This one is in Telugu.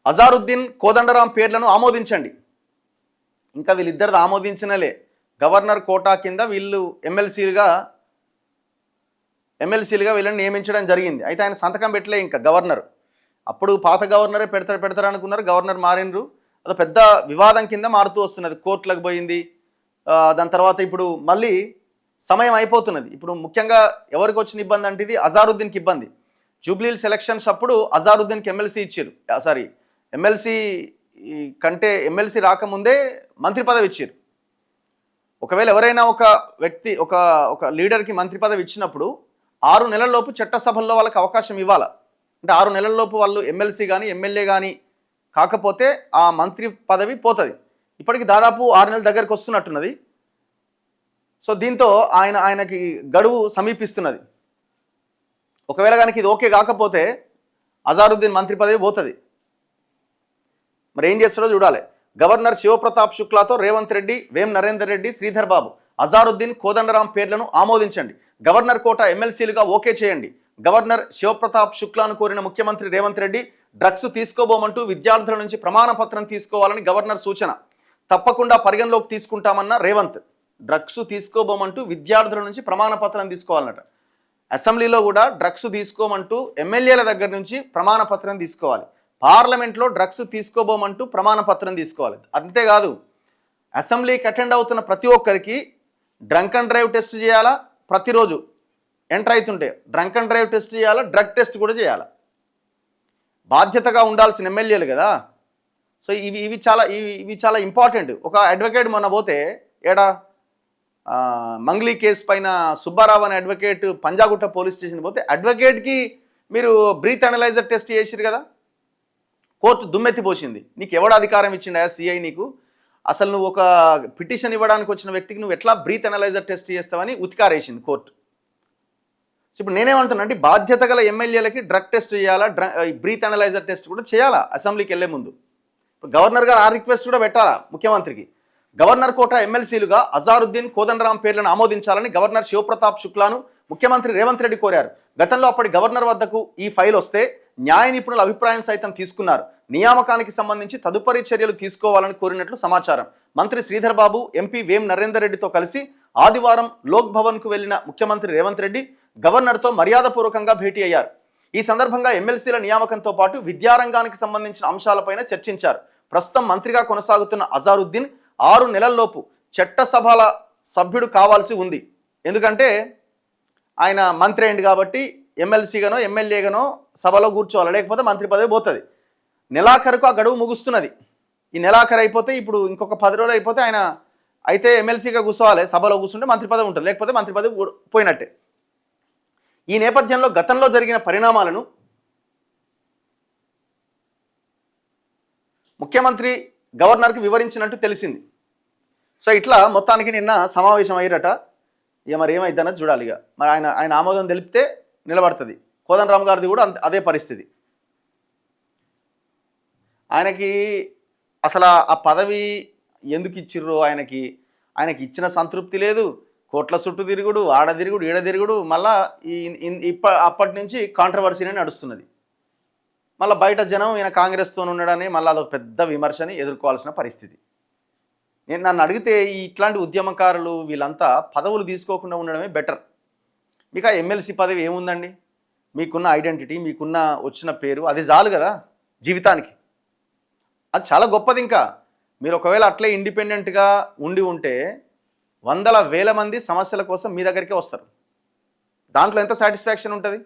అజారుద్దీన్ కోదండరాం పేర్లను ఆమోదించండి. ఇంకా వీళ్ళిద్దరిది ఆమోదించినలే. గవర్నర్ కోటా కింద వీళ్ళు ఎమ్మెల్సీలుగా వీళ్ళని నియమించడం జరిగింది. అయితే ఆయన సంతకం పెట్టలే ఇంకా గవర్నర్. అప్పుడు పాత గవర్నరే పెడతారు అనుకున్నారు, గవర్నర్ మారినరు. అది పెద్ద వివాదం కింద మారుతూ వస్తున్నది, కోర్టులకు పోయింది. దాని తర్వాత ఇప్పుడు మళ్ళీ సమయం అయిపోతున్నది. ఇప్పుడు ముఖ్యంగా ఎవరికి వచ్చిన ఇబ్బంది అంటే ఇది అజారుద్దీన్కి ఇబ్బంది. జూబ్లీహిల్స్ ఎలక్షన్స్ అప్పుడు అజారుద్దీన్కి ఎమ్మెల్సీ ఇచ్చారు. ఎమ్మెల్సీ రాకముందే మంత్రి పదవి ఇచ్చారు. ఒకవేళ ఎవరైనా ఒక వ్యక్తి ఒక లీడర్కి మంత్రి పదవి ఇచ్చినప్పుడు 6 నెలల్లోపు చట్టసభల్లో వాళ్ళకి అవకాశం ఇవ్వాలి. అంటే 6 నెలల్లోపు వాళ్ళు ఎమ్మెల్సీ కానీ ఎమ్మెల్యే కానీ కాకపోతే ఆ మంత్రి పదవి పోతుంది. ఇప్పటికి దాదాపు 6 నెలల దగ్గరికి వస్తున్నట్టున్నది. సో దీంతో ఆయనకి గడువు సమీపిస్తున్నది. ఒకవేళ కనుక ఇది ఓకే కాకపోతే అజారుద్దీన్ మంత్రి పదవి పోతుంది. మరి ఏం చేస్తాడో చూడాలి. గవర్నర్ శివప్రతాప్ శుక్లాతో రేవంత్ రెడ్డి, వేం నరేందర్ రెడ్డి, శ్రీధర్ బాబు అజారుద్దీన్ కోదండరాం పేర్లను ఆమోదించండి. గవర్నర్ కోట ఎమ్మెల్సీలుగా ఓకే చేయండి. గవర్నర్ శివప్రతాప్ శుక్లాను కోరిన ముఖ్యమంత్రి రేవంత్ రెడ్డి డ్రగ్స్ తీసుకోబోమంటూ విద్యార్థుల నుంచి ప్రమాణ పత్రం తీసుకోవాలని గవర్నర్ సూచన. తప్పకుండా పరిగణలోకి తీసుకుంటామన్న రేవంత్. డ్రగ్స్ తీసుకోబోమంటూ విద్యార్థుల నుంచి ప్రమాణ పత్రం తీసుకోవాలన్నట. అసెంబ్లీలో కూడా డ్రగ్స్ తీసుకోమంటూ ఎమ్మెల్యేల దగ్గర నుంచి ప్రమాణ పత్రం తీసుకోవాలి. పార్లమెంట్లో డ్రగ్స్ తీసుకోబోమంటూ ప్రమాణ పత్రం తీసుకోవాలి. అంతేకాదు, అసెంబ్లీకి అటెండ్ అవుతున్న ప్రతి ఒక్కరికి డ్రంక్ అండ్ డ్రైవ్ టెస్ట్ చేయాలా, ప్రతిరోజు ఎంటర్ అవుతుంటే డ్రంక్ అండ్ డ్రైవ్ టెస్ట్ చేయాలా, డ్రగ్ టెస్ట్ కూడా చేయాలా. బాధ్యతగా ఉండాల్సిన ఎమ్మెల్యేలు కదా. సో ఇవి చాలా ఇంపార్టెంట్. ఒక అడ్వకేట్ మొన్న పోతే మంగ్లీ కేసు పైన సుబ్బారావు అనే అడ్వకేట్ పంజాగుట్ట పోలీస్ స్టేషన్ పోతే అడ్వకేట్కి మీరు బ్రీత్ అనలైజర్ టెస్ట్ చేసిరు కదా, కోర్టు దుమ్మెత్తిపోసింది. నీకు ఎవడు అధికారం ఇచ్చిండా సిఐ నీకు? అసలు నువ్వు ఒక పిటిషన్ ఇవ్వడానికి వచ్చిన వ్యక్తికి నువ్వు ఎట్లా బ్రీత్ అనలైజర్ టెస్ట్ చేస్తావని ఉతికారేసింది కోర్టు. సో ఇప్పుడు నేనేమంటున్నా అంటే బాధ్యత గల ఎమ్మెల్యేలకి డ్రగ్ టెస్ట్ చేయాలా, బ్రీత్ అనలైజర్ టెస్ట్ కూడా చేయాలా అసెంబ్లీకి వెళ్లే ముందు. గవర్నర్ గారు ఆ రిక్వెస్ట్ కూడా పెట్టాలా ముఖ్యమంత్రికి. గవర్నర్ కోట ఎమ్మెల్సీలుగా అజారుద్దీన్ కోదండరాం పేర్లను ఆమోదించాలని గవర్నర్ శివప్రతాప్ శుక్లాను ముఖ్యమంత్రి రేవంత్ రెడ్డి కోరారు. గతంలో అప్పటి గవర్నర్ వద్దకు ఈ ఫైల్ వస్తే న్యాయ నిపుణుల అభిప్రాయం సైతం తీసుకున్నారు. నియామకానికి సంబంధించి తదుపరి చర్యలు తీసుకోవాలని కోరినట్లు సమాచారం. మంత్రి శ్రీధర్ బాబు, ఎంపీ వేం నరేందర్ రెడ్డితో కలిసి ఆదివారం లోక్ భవన్కు వెళ్లిన ముఖ్యమంత్రి రేవంత్ రెడ్డి గవర్నర్తో మర్యాదపూర్వకంగా భేటీ అయ్యారు. ఈ సందర్భంగా ఎమ్మెల్సీల నియామకంతో పాటు విద్యారంగానికి సంబంధించిన అంశాలపైన చర్చించారు. ప్రస్తుతం మంత్రిగా కొనసాగుతున్న అజారుద్దీన్ 6 నెలల్లోపు చట్టసభల సభ్యుడు కావాల్సి ఉంది. ఎందుకంటే ఆయన మంత్రి అయింది కాబట్టి ఎమ్మెల్సీగానో ఎమ్మెల్యేగానో సభలో కూర్చోవాలి, లేకపోతే మంత్రి పదవి పోతుంది. నెలాఖరుకు ఆ గడువు ముగుస్తున్నది. ఈ నెలాఖరు అయిపోతే ఇప్పుడు ఇంకొక 10 రోజులు అయిపోతే ఆయన అయితే ఎమ్మెల్సీగా కూర్చోవాలి, సభలో కూర్చుంటే మంత్రి పదవి ఉంటుంది, లేకపోతే మంత్రి పదవి పోయినట్టే. ఈ నేపథ్యంలో గతంలో జరిగిన పరిణామాలను ముఖ్యమంత్రి గవర్నర్కి వివరించినట్టు తెలిసింది. సో ఇట్లా మొత్తానికి నిన్న సమావేశం అయ్యారట. ఇక మరి ఏమైందన్నది చూడాలి. ఇక మరి ఆయన ఆమోదం తెలిపితే నిలబడుతుంది. కోదండరామ్ గారిది కూడా అదే పరిస్థితి. ఆయనకి అసలు ఆ పదవి ఎందుకు ఇచ్చిర్రో ఆయనకి ఇచ్చిన సంతృప్తి లేదు. కోట్ల చుట్టూ తిరుగుడు, ఆడ తిరుగుడు, ఈడ తిరుగుడు. మళ్ళా అప్పటి నుంచి కాంట్రవర్సీనే నడుస్తున్నది. మళ్ళీ బయట జనం ఈయన కాంగ్రెస్తో ఉన్నాడని మళ్ళీ అదొక పెద్ద విమర్శని ఎదుర్కోవాల్సిన పరిస్థితి. నన్ను అడిగితే ఇట్లాంటి ఉద్యమకారులు వీళ్ళంతా పదవులు తీసుకోకుండా ఉండడమే బెటర్. మీకు ఆ ఎమ్మెల్సీ పదవి ఏముందండి? మీకున్న ఐడెంటిటీ, మీకున్న వచ్చిన పేరు, అది చాలు కదా జీవితానికి. అది చాలా గొప్పది. ఇంకా మీరు ఒకవేళ అట్లే ఇండిపెండెంట్గా ఉంటే వందల వేల మంది సమస్యల కోసం మీ దగ్గరికే వస్తారు. దాంట్లో ఎంత సాటిస్ఫాక్షన్ ఉంటుంది?